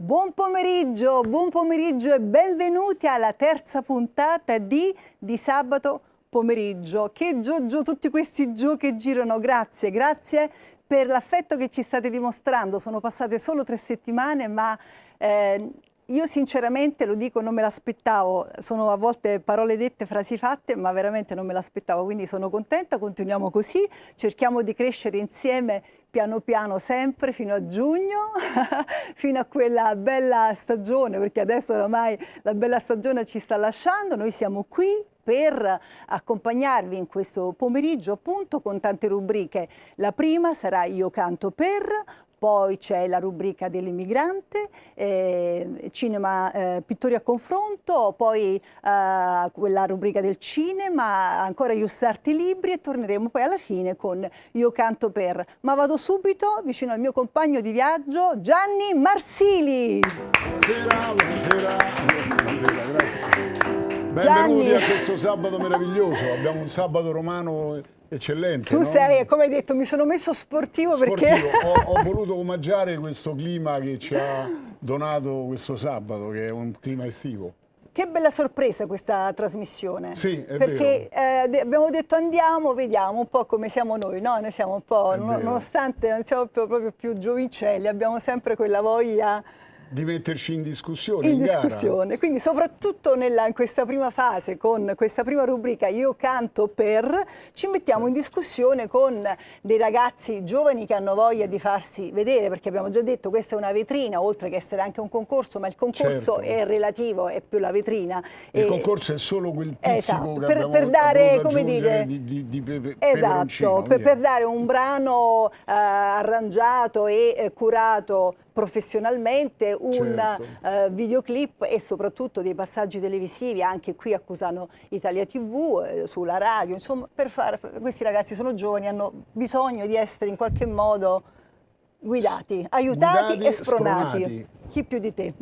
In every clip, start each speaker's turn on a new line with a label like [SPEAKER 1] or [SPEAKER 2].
[SPEAKER 1] Buon pomeriggio e benvenuti alla terza puntata di sabato pomeriggio. Che gio, tutti questi gio che girano, grazie per l'affetto che ci state dimostrando. Sono passate solo 3 settimane, ma io sinceramente lo dico, non me l'aspettavo. Sono a volte parole dette, frasi fatte, ma veramente non me l'aspettavo, quindi sono contenta. Continuiamo così, cerchiamo di crescere insieme piano piano sempre fino a giugno, fino a quella bella stagione, perché adesso oramai la bella stagione ci sta lasciando. Noi siamo qui per accompagnarvi in questo pomeriggio appunto con tante rubriche. La prima sarà Io canto per, poi c'è la rubrica dell'immigrante, cinema, pittori a confronto, poi quella rubrica del cinema, ancora Io Sarti Libri e torneremo poi alla fine con Io canto per. Ma vado subito vicino al mio compagno di viaggio, Gianni Marsili.
[SPEAKER 2] Buonasera, grazie. Benvenuti
[SPEAKER 1] Gianni.
[SPEAKER 2] a questo sabato meraviglioso, abbiamo un sabato romano eccellente.
[SPEAKER 1] Tu
[SPEAKER 2] no?
[SPEAKER 1] sei, come hai detto, mi sono messo sportivo perché...
[SPEAKER 2] Ho voluto omaggiare questo clima che ci ha donato questo sabato, che è un clima estivo.
[SPEAKER 1] Che bella sorpresa questa trasmissione.
[SPEAKER 2] Sì, è
[SPEAKER 1] perché abbiamo detto andiamo, vediamo un po' come siamo noi, no? Noi siamo un po', nonostante non siamo proprio più giovincelli, abbiamo sempre quella voglia
[SPEAKER 2] di metterci in discussione, in
[SPEAKER 1] discussione.
[SPEAKER 2] gara.
[SPEAKER 1] Quindi soprattutto in questa prima fase, con questa prima rubrica Io canto per, ci mettiamo in discussione con dei ragazzi giovani che hanno voglia di farsi vedere, perché abbiamo già detto questa è una vetrina, oltre che essere anche un concorso, ma il concorso è relativo, è più la vetrina.
[SPEAKER 2] Il concorso è solo quel pizzico che
[SPEAKER 1] per dare, come dire,
[SPEAKER 2] peperoncino,
[SPEAKER 1] per dare un brano arrangiato e curato professionionalmente, un videoclip e soprattutto dei passaggi televisivi, anche qui a Cusano Italia TV, sulla radio, insomma, questi ragazzi sono giovani, hanno bisogno di essere in qualche modo guidati, aiutati e spronati. Chi più di te?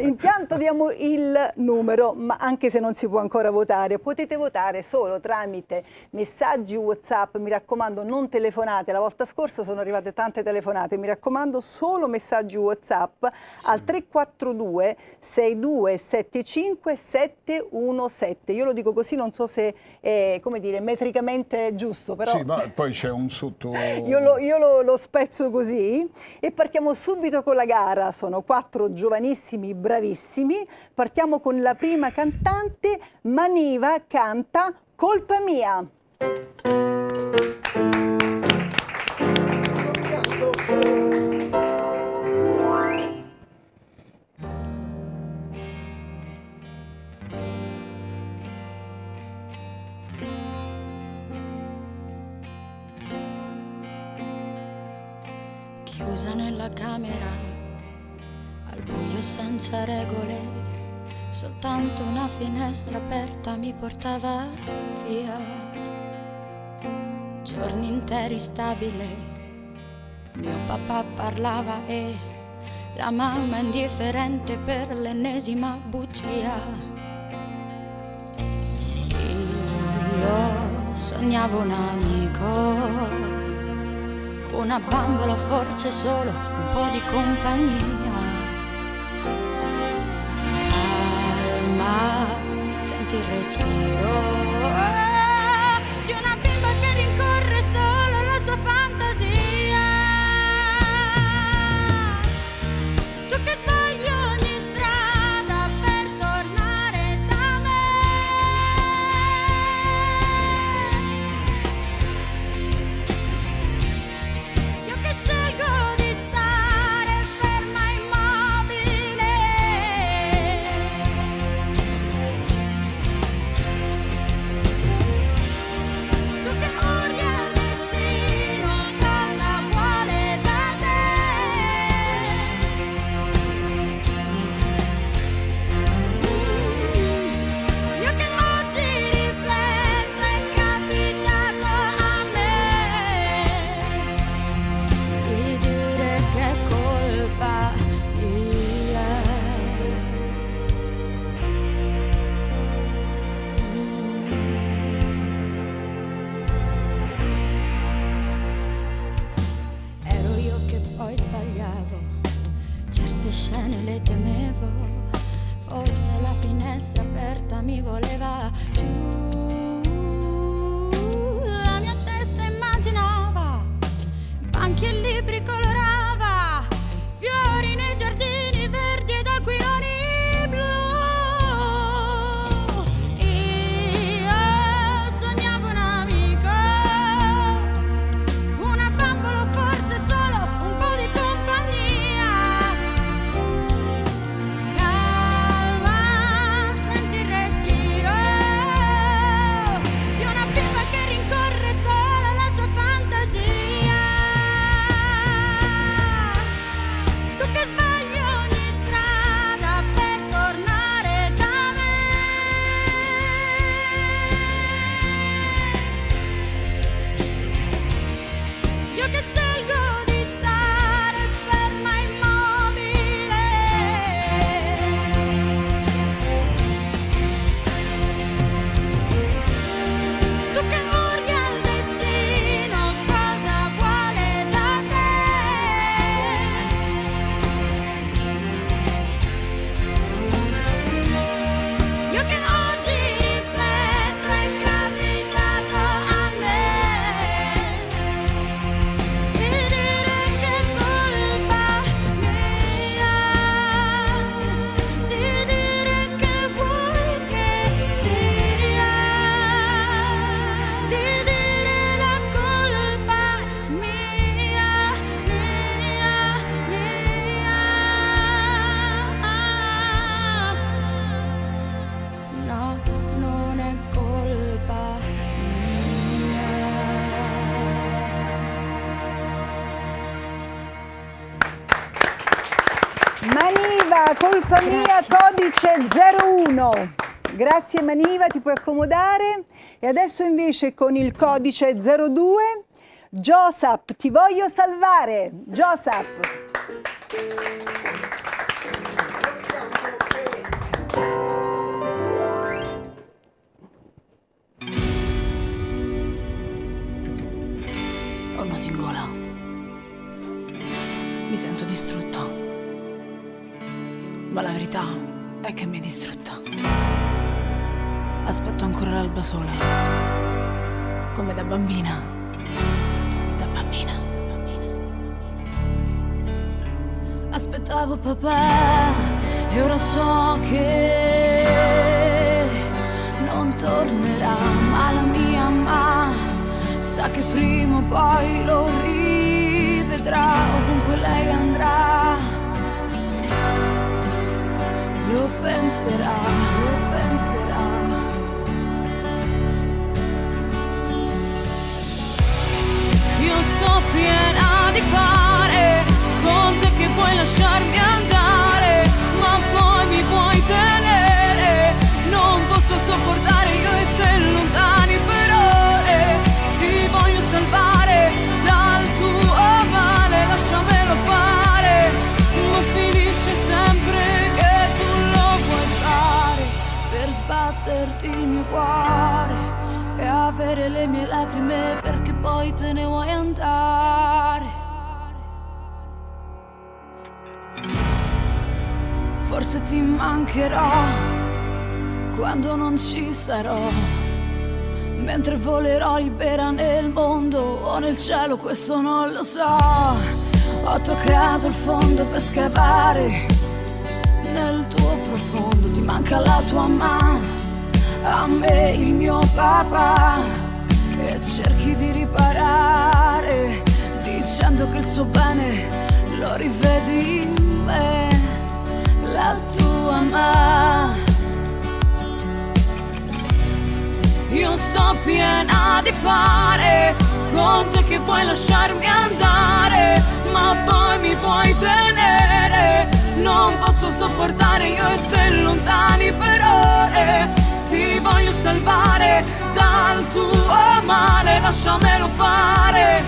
[SPEAKER 1] Intanto diamo il numero, ma anche se non si può ancora votare, potete votare solo tramite messaggi WhatsApp, mi raccomando non telefonate, la volta scorsa sono arrivate tante telefonate, mi raccomando solo messaggi WhatsApp al 342 6275 717. Io lo dico così, non so se è, come dire, metricamente giusto, però...
[SPEAKER 2] Sì, ma poi c'è un sotto...
[SPEAKER 1] Io lo spezzo così e partiamo subito con la gara. Sono 4 giovanissimi, bravissimi. Partiamo con la prima cantante, Maniva canta Colpa mia.
[SPEAKER 3] Chiusa nella camera, al buio senza regole, soltanto una finestra aperta mi portava via. Giorni interi stabile, mio papà parlava e la mamma indifferente per l'ennesima bugia. Io sognavo un amico, una bambola, forse solo un po' di compagnia. Senti il respiro di una bimba che rincorre solo la sua fantasia. Tu che sbagli ogni strada per tornare da me. Io che scelgo di stare ferma immobile. che scelgo di stare ferma immobile. Tu che urli al destino cosa vuole da te. Io che oggi rifletto è capitato a me di dire che è colpa mia, di dire che vuoi che sia, di dire la colpa mia, mia, mia. No, non è colpa mia.
[SPEAKER 1] Maniva, colpa mia, codice 01. Grazie Maniva, ti puoi accomodare. E adesso invece con il codice 02, Josap, ti voglio salvare. Josap.
[SPEAKER 4] Ho un nodo in gola. Mi sento distrutta. Ma la verità è che mi è distrutta. Aspetto ancora l'alba sola. Come da bambina. Da bambina. Da bambina. Aspettavo papà e ora so che non tornerà. Ma la mia mamma sa che prima o poi lo rivedrà. Ovunque lei andrà lo penserà, lo penserà. Io sto piena di pare con te che vuoi lasciarmi andare, ma poi mi vuoi tenere. Non posso sopportare io e te lontani per ore. Ti voglio salvare dal tuo male, lasciamelo fare, ma finisce sempre che tu lo vuoi fare per sbatterti il mio cuore e avere le mie lacrime perché poi te ne vuoi andare. Forse ti mancherò quando non ci sarò, mentre volerò libera nel mondo o nel cielo, questo non lo so. Ho toccato il fondo per scavare nel tuo profondo. Ti manca la tua mamma, a me il mio papà, e cerchi di riparare dicendo che il suo bene lo rivedi in me. La tua mamma. Io sto piena di pare con te che vuoi lasciarmi andare, ma poi mi vuoi tenere. Non posso sopportare io e te lontani per ore. Ti voglio salvare dal tuo male, lasciamelo fare,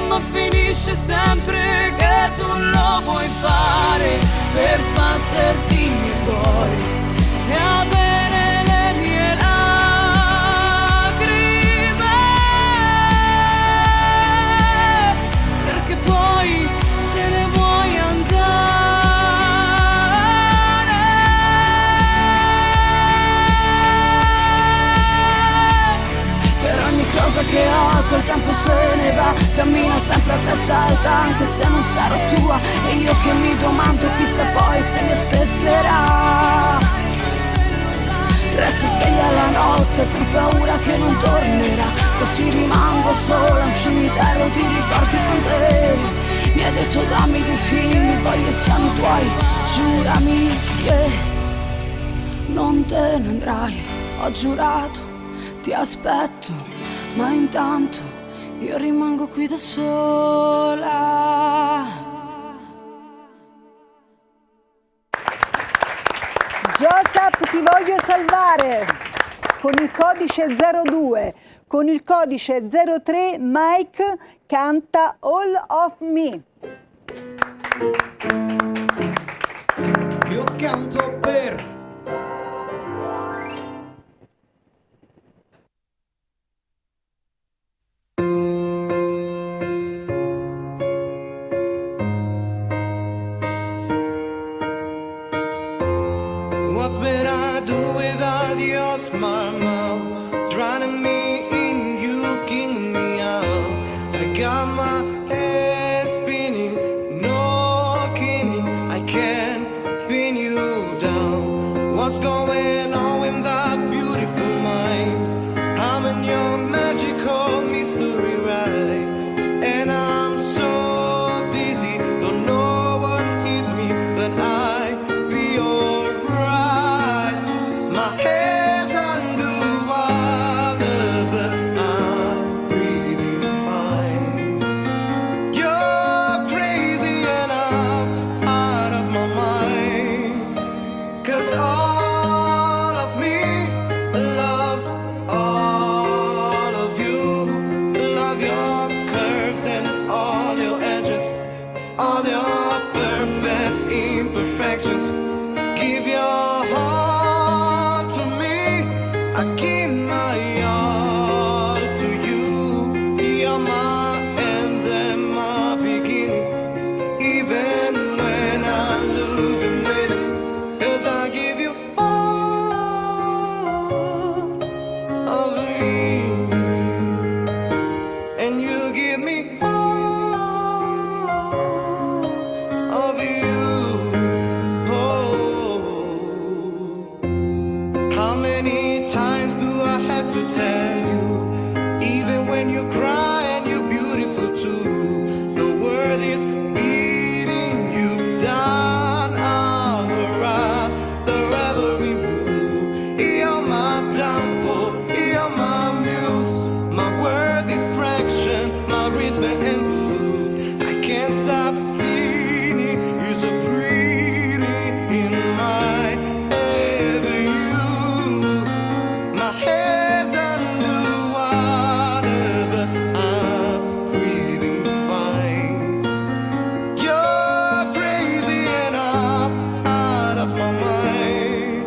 [SPEAKER 4] ma finisce sempre che tu lo vuoi fare per sbatterti il mio cuore e avere le mie lacrime, perché poi te ne vuoi andare. Per ogni cosa che ho quel tempo se ne va, cammino sempre a testa alta anche se non sarò tua, e io che mi domando chissà poi se mi aspetterà. Resto sveglia la notte per paura che non tornerà, così rimango sola, un cimitero di ricordi con te. Mi hai detto dammi dei figli, voglio siano i tuoi, giurami che non te ne andrai. Ho giurato, ti aspetto, ma intanto io rimango qui da sola.
[SPEAKER 1] Josap, ti voglio salvare con il codice 02. Con il codice 03 Mike canta All of Me.
[SPEAKER 5] Io canto per what would I do without your smart mouth? Drowning me in you, king me out. I got my head spinning, no kidding. I can't pin you down. What's going on with that beautiful mind? I'm in your magical mystery ride, and I'm so dizzy, don't know what hit me, but I be alright. My head's underwater, but I'm breathing fine. You're crazy and I'm out of my mind, 'cause all of me loves all of you. Love your curves and all your edges, all your perfect imperfections. Give your heart to me, I give my all to you. You're my end and my beginning, even when I lose and win, 'cause I give you all of me, and you give me all of you. Oh, how many times do I have to tell you? Even when you cry and you're beautiful too, the world is beating you down on the every move. You're my downfall, you're my muse, my word distraction, my rhythm and blues. I can't stop singing, you're so pretty in my every you. My head's underwater, but I'm breathing fine. You're crazy and I'm out of my mind,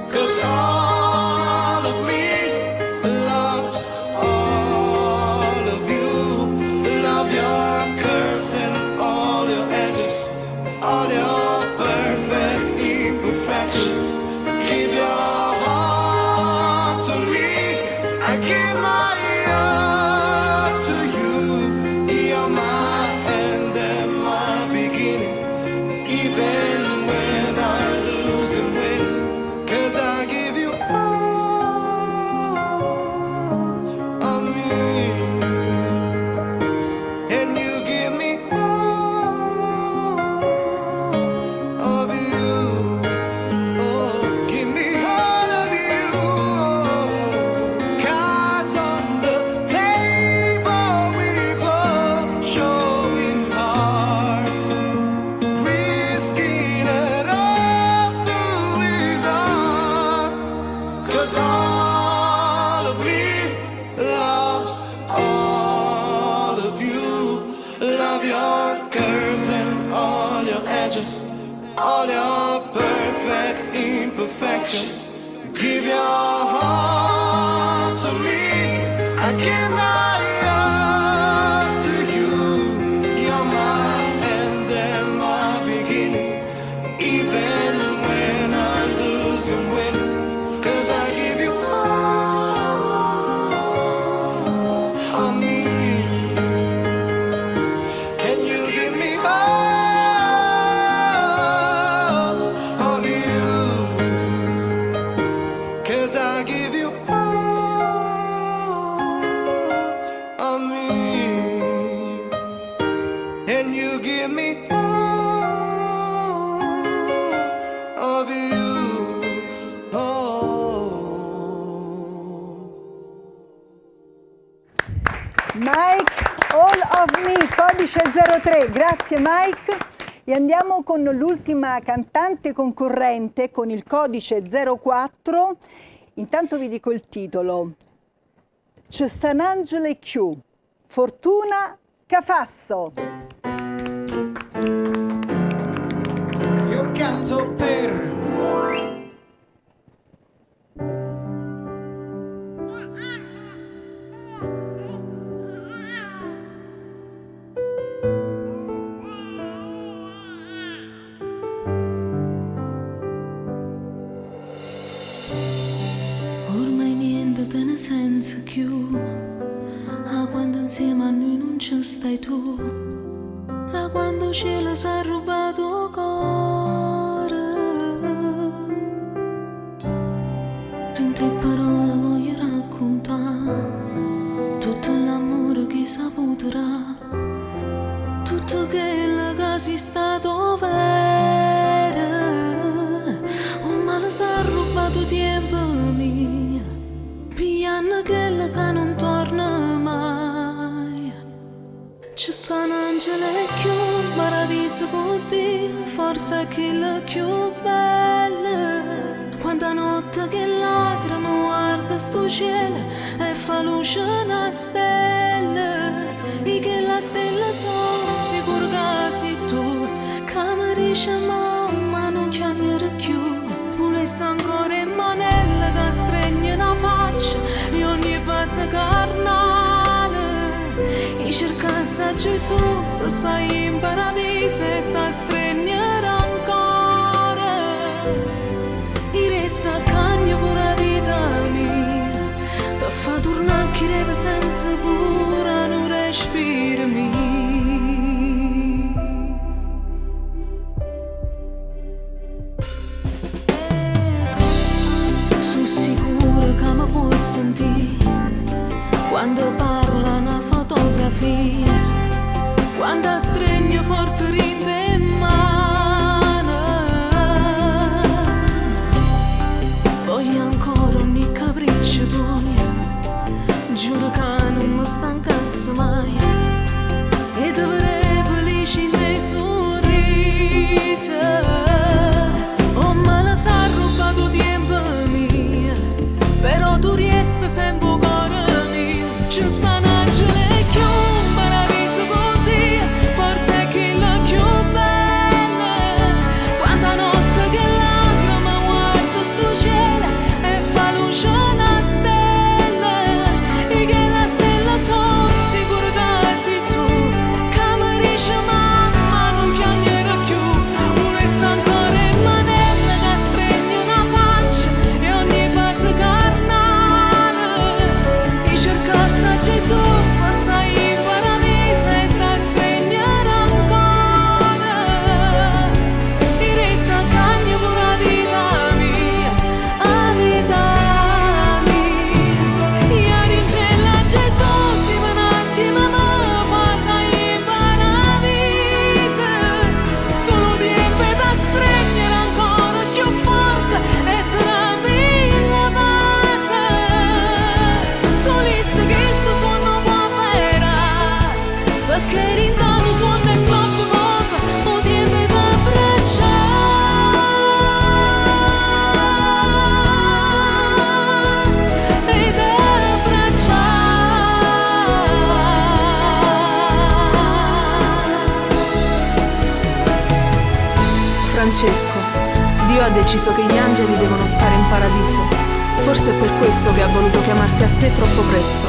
[SPEAKER 5] 'cause all of me loves all of you. Love your curves and all your edges, all your perfect imperfections. Give your heart to me, I give my heart to you. You're my end and my beginning, even when I lose and win, 'cause I give you all of me, and you give me all of you. Oh, give me all of you. Cards on the table, we both showing hearts, risking it all to his arm, 'cause all of me loves all of you. Love your curves and all your edges, all your perfect imperfection. Give your heart to me, I give my heart to you. You're my end and my beginning, even when I lose and win, 'cause I give you all of me, and you give me all of you, 'cause I give you all of me, and you give me all of you. Oh.
[SPEAKER 1] Mike, All of Me, codice 03. Grazie Mike. E andiamo con l'ultima cantante concorrente con il codice 04. Intanto vi dico il titolo. C'è Stan'Angelo Q, Fortuna Cafasso.
[SPEAKER 5] Io canto per
[SPEAKER 4] Ormai niente te ne senza più, a quando insieme a noi non ci stai tu, da quando cielo s'ha rubato cuore. In te parole voglio raccontare tutto l'amore che saputerà, tutto quello che sei stato vero. Un male s'ha rubato tempo mio, pigliando quello che non torna mai. Ci sta un angelo più paradiso con te, forse quello più bello. Quanta notte che lacrime guarda sto cielo e fa luce una stella. E che la stella so sicuro che sei tu, che mi dice mamma non chiamare più. Volesse ancora in manella che stringe una faccia e ogni fase carnale. E cercasse a Gesù, sai in paradiso e ti stringerà ancora. E resta cagno pure la vita mia, per fa tornare chi deve senza pura non respira mia. Sono sicura che mi puoi sentire quando parla una fotografia, quando stringe forte rinde in mano. Voglio ancora ogni capriccio tuo, giuro che non mi stancasse mai, e ti vedrei felice in dei sorrisi. Oh, ma la sa rubato tempo mio, però tu resti sempre cuore mio. Ci sta un angelo più paradiso con te, forse è quello più bello. Quanta notte che lacrime guarda sto cielo e fa luce una stella. E che la stella so sicuro che sei tu, che mi dice mamma non piangere più. Uno sta ancora in manella che stringe una faccia e ogni fase carnale. E cercasse a Gesù, sai in paradiso e ti stringerà ancora. E resta cagno pure la vita mia, la vita mia. E ringella a Gesù, si va un attimo ma passa in paradiso. Solo tempo e ti stringere ancora più forte e tranquilla base. Solisse che sto suono può vera, perché rintanto suono è troppo poco, o tempo da abbracciare, e da abbracciare.
[SPEAKER 6] Francesco, Dio ha deciso che gli angeli devono stare in paradiso. Forse è per questo che ha voluto chiamarti a sé troppo presto.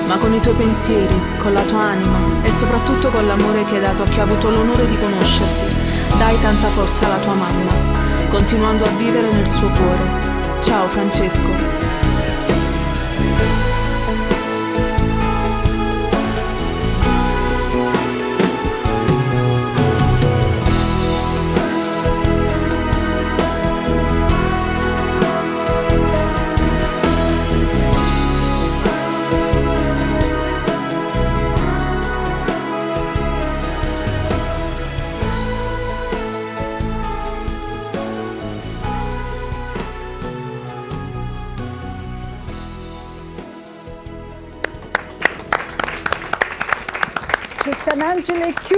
[SPEAKER 6] Ma con i tuoi pensieri, con la tua anima e soprattutto con l'amore che hai dato a chi ha avuto l'onore di conoscerti, dai tanta forza alla tua mamma, continuando a vivere nel suo cuore. Ciao Francesco.
[SPEAKER 1] C'è Stan'Angelo Q,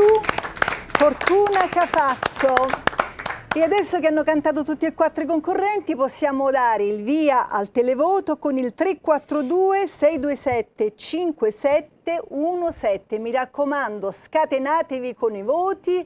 [SPEAKER 1] Fortuna Cafasso. E adesso che hanno cantato tutti e 4 i concorrenti possiamo dare il via al televoto con il 342 627 5717. Mi raccomando, scatenatevi con i voti.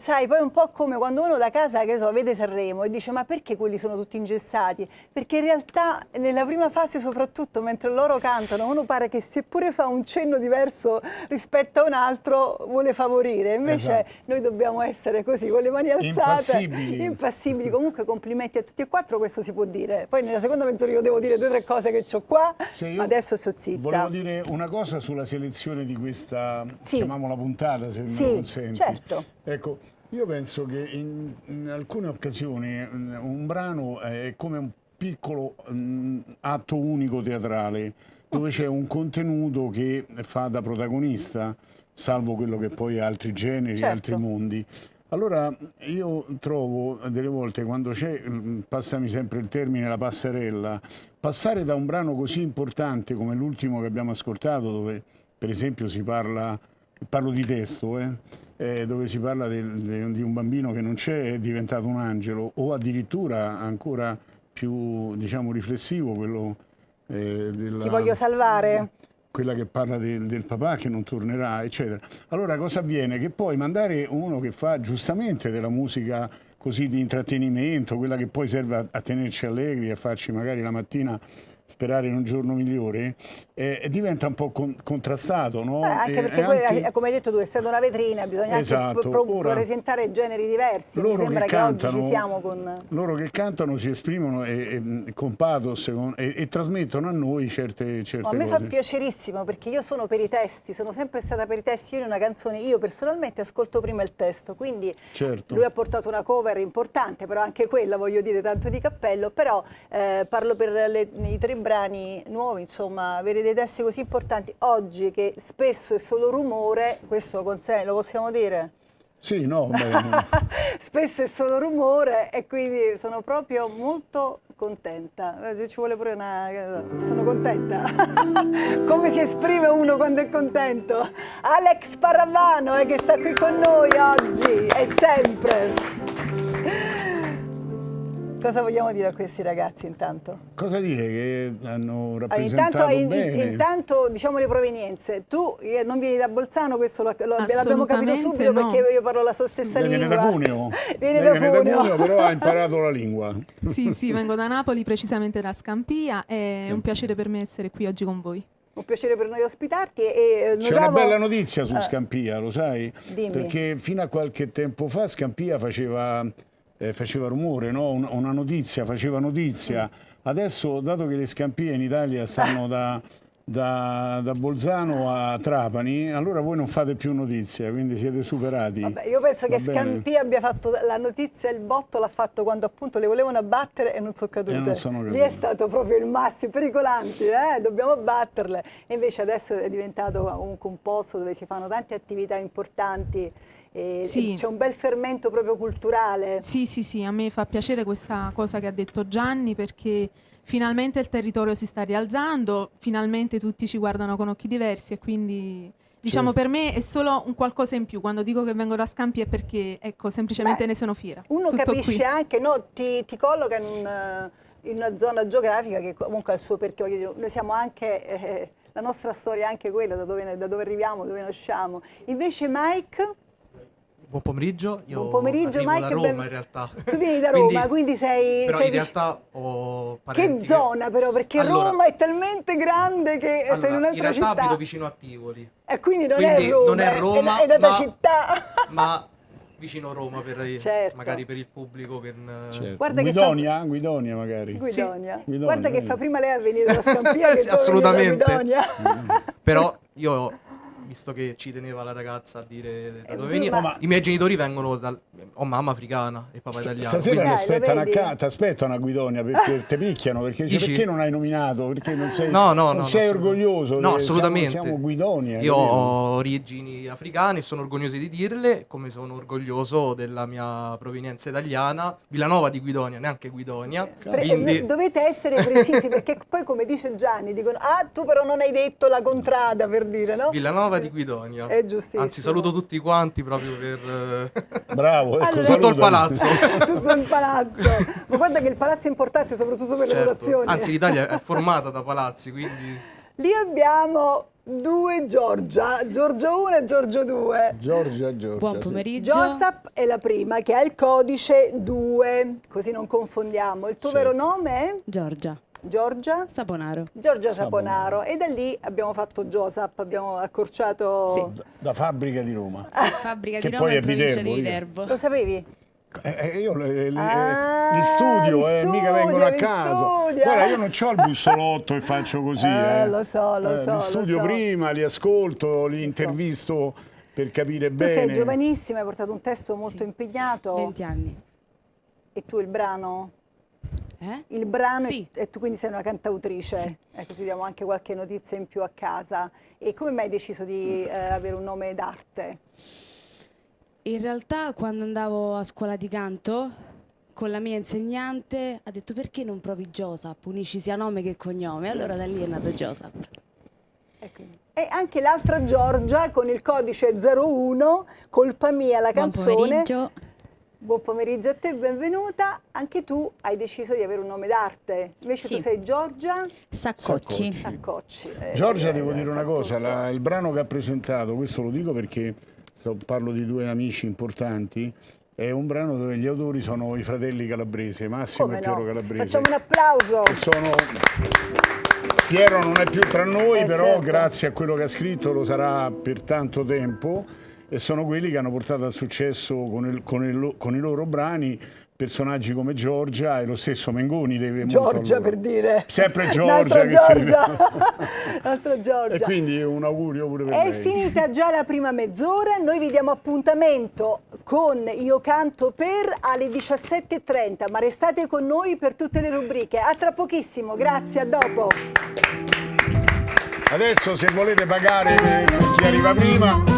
[SPEAKER 1] Sai, poi è un po' come quando uno da casa, che so, vede Sanremo e dice ma perché quelli sono tutti ingessati? Perché in realtà nella prima fase soprattutto, mentre loro cantano, uno pare che seppure fa un cenno diverso rispetto a un altro vuole favorire. Invece noi dobbiamo essere così, con le mani alzate. Impassibili. Comunque complimenti a tutti e 4, questo si può dire. Poi nella seconda mezz'ora io devo dire 2 o 3 cose che ho qua, ma adesso sto zitta.
[SPEAKER 2] Volevo dire una cosa sulla selezione di questa, chiamiamola puntata, se me lo consenti.
[SPEAKER 1] Certo.
[SPEAKER 2] Ecco, io penso che in alcune occasioni un brano è come un piccolo atto unico teatrale, dove c'è un contenuto che fa da protagonista, salvo quello che poi ha altri generi, altri mondi. Allora io trovo delle volte, quando c'è, passami sempre il termine, la passerella, passare da un brano così importante come l'ultimo che abbiamo ascoltato, dove per esempio si parla di testo, dove si parla di un bambino che non c'è, è diventato un angelo, o addirittura ancora più, diciamo, riflessivo, quello
[SPEAKER 1] Ti voglio salvare.
[SPEAKER 2] Quella che parla del papà che non tornerà, eccetera. Allora cosa avviene? Che poi mandare uno che fa giustamente della musica così di intrattenimento, quella che poi serve a tenerci allegri, a farci magari la mattina sperare in un giorno migliore, diventa un po' contrastato, no?
[SPEAKER 1] Anche perché, come hai detto tu, essendo una vetrina, bisogna anche presentare generi diversi. Mi sembra che oggi ci siamo con...
[SPEAKER 2] Loro che cantano si esprimono con pathos e trasmettono a noi certe cose.
[SPEAKER 1] A me fa piacerissimo, perché io sono per i testi, sono sempre stata per i testi. Io in una canzone, io personalmente ascolto prima il testo, quindi lui ha portato una cover importante, però anche quella, voglio dire, tanto di cappello, però parlo per i 3 brani nuovi, insomma, avere dei testi così importanti oggi, che spesso è solo rumore, questo lo possiamo dire?
[SPEAKER 2] Sì, no,
[SPEAKER 1] spesso è solo rumore, e quindi sono proprio molto contenta. Ci vuole pure sono contenta. Come si esprime uno quando è contento? Alex Paravano che sta qui con noi oggi e sempre. Cosa vogliamo dire a questi ragazzi intanto?
[SPEAKER 2] Cosa dire? Che hanno rappresentato bene.
[SPEAKER 1] Intanto diciamo le provenienze. Tu non vieni da Bolzano, questo l'abbiamo capito subito,
[SPEAKER 6] no.
[SPEAKER 1] Perché io parlo la sua stessa lingua.
[SPEAKER 2] Viene da Cuneo.
[SPEAKER 1] Viene da Cuneo,
[SPEAKER 2] però ha imparato la lingua.
[SPEAKER 6] Sì, vengo da Napoli, precisamente da Scampia, è un piacere per me essere qui oggi con voi.
[SPEAKER 1] Un piacere per noi ospitarti.
[SPEAKER 2] C'è una bella notizia su Scampia, lo sai?
[SPEAKER 1] Dimmi.
[SPEAKER 2] Perché fino a qualche tempo fa Scampia faceva rumore, no? Una notizia, faceva notizia. Adesso, dato che le Scampie in Italia stanno da Bolzano a Trapani, allora voi non fate più notizia, quindi siete superati.
[SPEAKER 1] Vabbè, io penso che Scampia abbia fatto la notizia, il botto l'ha fatto quando appunto le volevano abbattere e non sono cadute. Lì è stato proprio il massimo, pericolanti, dobbiamo batterle. E invece adesso è diventato un posto dove si fanno tante attività importanti. E c'è un bel fermento proprio culturale.
[SPEAKER 6] Sì, a me fa piacere questa cosa che ha detto Gianni, perché finalmente il territorio si sta rialzando, finalmente tutti ci guardano con occhi diversi, e quindi diciamo per me è solo un qualcosa in più. Quando dico che vengo da Scampia è perché, ecco, semplicemente ne sono fiera.
[SPEAKER 1] Uno
[SPEAKER 6] tutto
[SPEAKER 1] capisce
[SPEAKER 6] qui.
[SPEAKER 1] anche, no, ti colloca in una zona geografica che comunque ha il suo perché. Voglio dire, noi siamo anche, la nostra storia è anche quella, da dove arriviamo, dove nasciamo. Invece Mike...
[SPEAKER 7] Buon pomeriggio, io
[SPEAKER 1] Buon pomeriggio,
[SPEAKER 7] arrivo
[SPEAKER 1] Mike,
[SPEAKER 7] da Roma in realtà.
[SPEAKER 1] Tu vieni da Roma, quindi sei...
[SPEAKER 7] Però in realtà ho parenti...
[SPEAKER 1] Che zona però? Perché
[SPEAKER 7] allora,
[SPEAKER 1] Roma è talmente grande che sei in un'altra città.
[SPEAKER 7] In realtà abito vicino a Tivoli.
[SPEAKER 1] E quindi non è Roma, è una città.
[SPEAKER 7] Ma vicino Roma, magari per il pubblico.
[SPEAKER 2] Guarda Guidonia magari.
[SPEAKER 1] Guidonia. Guarda che fa prima lei a venire da Scampia che
[SPEAKER 7] assolutamente.
[SPEAKER 1] Da Guidonia.
[SPEAKER 7] Però io... visto che ci teneva la ragazza a dire da dove veniva, i miei genitori vengono ho mamma africana e papà italiano.
[SPEAKER 2] Stasera ti aspettano a Guidonia perché ti picchiano, perché perché non hai nominato, perché non sei, sei orgoglioso.
[SPEAKER 7] No, assolutamente.
[SPEAKER 2] Siamo Guidonia.
[SPEAKER 7] Io ho origini africane e sono orgoglioso di dirle, come sono orgoglioso della mia provenienza italiana, Villanova di Guidonia, neanche Guidonia.
[SPEAKER 1] Quindi... Dovete essere precisi, perché poi come dice Gianni dicono tu però non hai detto la contrada, per dire, no?
[SPEAKER 7] Villanova di Guidonia.
[SPEAKER 1] È giustissimo.
[SPEAKER 7] Anzi, saluto tutti quanti proprio per
[SPEAKER 2] Bravo, ecco,
[SPEAKER 1] Allora,
[SPEAKER 7] tutto il
[SPEAKER 2] salutami.
[SPEAKER 7] palazzo.
[SPEAKER 1] Tutto il palazzo. Ma guarda che il palazzo è importante soprattutto per le
[SPEAKER 7] Certo.
[SPEAKER 1] votazioni.
[SPEAKER 7] Anzi, l'Italia è formata da palazzi, quindi
[SPEAKER 1] Lì abbiamo due Giorgia 1 e Giorgio 2.
[SPEAKER 2] Giorgia.
[SPEAKER 8] Buon
[SPEAKER 2] sì.
[SPEAKER 8] pomeriggio.
[SPEAKER 1] Josap è la prima che ha il codice 2, così non confondiamo. Il tuo
[SPEAKER 2] Sì.
[SPEAKER 1] vero nome è?
[SPEAKER 8] Giorgia
[SPEAKER 1] Giorgia?
[SPEAKER 8] Saponaro.
[SPEAKER 1] Giorgia Saponaro. E da lì abbiamo fatto Josap, abbiamo accorciato...
[SPEAKER 2] Da Fabbrica di Roma.
[SPEAKER 8] Fabbrica
[SPEAKER 2] Che
[SPEAKER 8] di
[SPEAKER 2] poi
[SPEAKER 8] Roma
[SPEAKER 2] è
[SPEAKER 8] in provincia di
[SPEAKER 2] Viterbo,
[SPEAKER 8] Viterbo.
[SPEAKER 1] Lo sapevi?
[SPEAKER 2] Io
[SPEAKER 1] Ah,
[SPEAKER 2] li studio,
[SPEAKER 1] li
[SPEAKER 2] mica vengono a
[SPEAKER 1] studia, li
[SPEAKER 2] caso.
[SPEAKER 1] studia.
[SPEAKER 2] Guarda, io non ho il bussolotto e faccio così.
[SPEAKER 1] Lo so,
[SPEAKER 2] Li studio
[SPEAKER 1] lo so.
[SPEAKER 2] prima, li ascolto, li intervisto per capire
[SPEAKER 1] Tu
[SPEAKER 2] bene.
[SPEAKER 1] sei giovanissima, hai portato un testo molto
[SPEAKER 8] Sì.
[SPEAKER 1] impegnato.
[SPEAKER 8] 20 anni.
[SPEAKER 1] E tu il brano?
[SPEAKER 8] Eh?
[SPEAKER 1] Il brano
[SPEAKER 8] Sì.
[SPEAKER 1] e tu quindi sei una cantautrice.
[SPEAKER 8] Sì.
[SPEAKER 1] Così diamo anche qualche notizia in più a casa. E come mai hai deciso di avere un nome d'arte?
[SPEAKER 8] In realtà quando andavo a scuola di canto con la mia insegnante ha detto perché non provi Josap, unisci sia nome che cognome. Allora da lì è nato Josap.
[SPEAKER 1] E anche l'altra Giorgia con il codice 01, Colpa mia la
[SPEAKER 8] Buon
[SPEAKER 1] canzone.
[SPEAKER 8] pomeriggio.
[SPEAKER 1] Buon pomeriggio a te, benvenuta. Anche tu hai deciso di avere un nome d'arte. Invece
[SPEAKER 8] Sì.
[SPEAKER 1] tu sei Giorgia
[SPEAKER 8] Saccocci.
[SPEAKER 1] Accocci.
[SPEAKER 2] Giorgia, devo dire una
[SPEAKER 1] sa
[SPEAKER 2] cosa,
[SPEAKER 1] tutto.
[SPEAKER 2] il brano che ha presentato, questo lo dico perché parlo di due amici importanti, è un brano dove gli autori sono i fratelli Calabrese, Massimo
[SPEAKER 1] Come
[SPEAKER 2] e Piero
[SPEAKER 1] no?
[SPEAKER 2] Calabrese.
[SPEAKER 1] Facciamo un applauso.
[SPEAKER 2] E Piero non è più tra noi, però
[SPEAKER 1] certo.
[SPEAKER 2] grazie a quello che ha scritto lo sarà per tanto tempo, e sono quelli che hanno portato al successo con i loro brani personaggi come Giorgia e lo stesso Mengoni deve molto a
[SPEAKER 1] Giorgia
[SPEAKER 2] loro.
[SPEAKER 1] per dire.
[SPEAKER 2] Sempre
[SPEAKER 1] Un'altra
[SPEAKER 2] Giorgia.
[SPEAKER 1] Giorgia. Un'altra Giorgia.
[SPEAKER 2] E quindi un augurio pure per
[SPEAKER 1] È
[SPEAKER 2] lei.
[SPEAKER 1] finita già la prima mezz'ora, noi vi diamo appuntamento con Io Canto Per alle 17:30, ma restate con noi per tutte le rubriche. A tra pochissimo, grazie, a dopo.
[SPEAKER 2] Adesso se volete pagare per chi arriva prima...